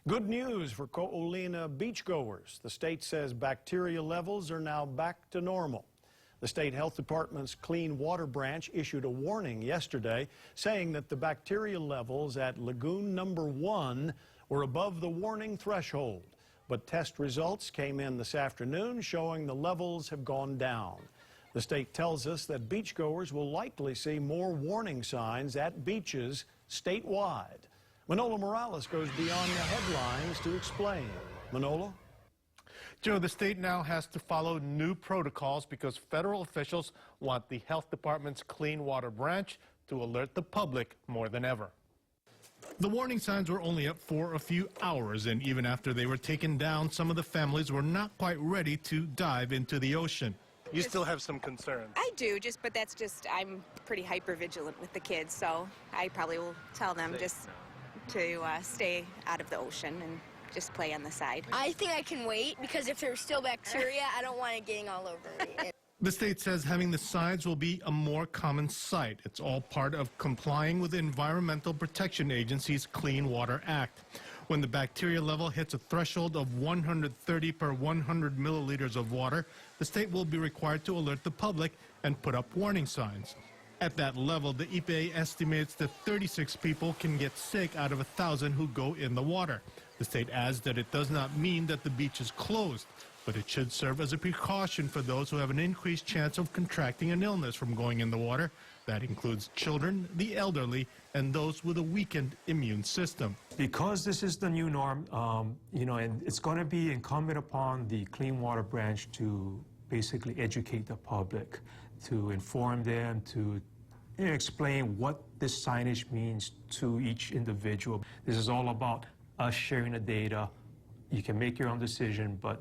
Good news for Ko'olina beachgoers. The state says bacteria levels are now back to normal. The state health department's Clean Water branch issued a warning yesterday saying that the bacteria levels at Lagoon number 1 were above the warning threshold. But test results came in this afternoon showing the levels have gone down. The state tells us that beachgoers will likely see more warning signs at beaches statewide. Manolo Morales goes beyond the headlines to explain. Manolo? Joe, the state now has to follow new protocols because federal officials want the health department's Clean Water branch to alert the public more than ever. The warning signs were only up for a few hours, and even after they were taken down, some of the families were not quite ready to dive into the ocean. You still have some concerns. I do, but that's just, I'm pretty hyper vigilant with the kids, so I probably will tell them to stay out of the ocean and just play on the side. I think I can wait because if there's still bacteria, I don't want it getting all over me. The state says having the signs will be a more common sight. It's all part of complying with the Environmental Protection Agency's Clean Water Act. When the bacteria level hits a threshold of 130 per 100 milliliters of water, the state will be required to alert the public and put up warning signs. At that level, the EPA estimates that 36 people can get sick out of 1,000 who go in the water. The state adds that it does not mean that the beach is closed, but it should serve as a precaution for those who have an increased chance of contracting an illness from going in the water. That includes children, the elderly, and those with a weakened immune system. Because this is the new norm, and it's going to be incumbent upon the Clean Water branch to basically educate the public, to inform them, to explain what this signage means to each individual. This is all about us sharing the data. You can make your own decision, but,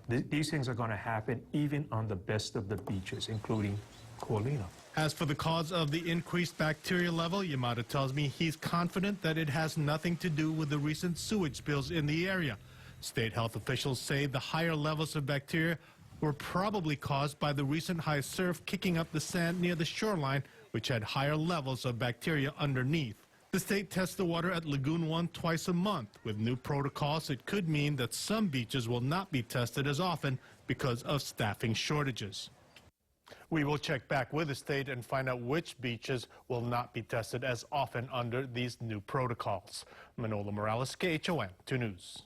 these things are going to happen even on the best of the beaches, including Ko'olina. As for the cause of the increased bacteria level, Yamada tells me he's confident that it has nothing to do with the recent sewage spills in the area. State health officials say the higher levels of bacteria were probably caused by the recent high surf kicking up the sand near the shoreline, which had higher levels of bacteria underneath. The state tests the water at Lagoon 1 twice a month. With new protocols, it could mean that some beaches will not be tested as often because of staffing shortages. We will check back with the state and find out which beaches will not be tested as often under these new protocols. Manolo Morales, KHON 2 News.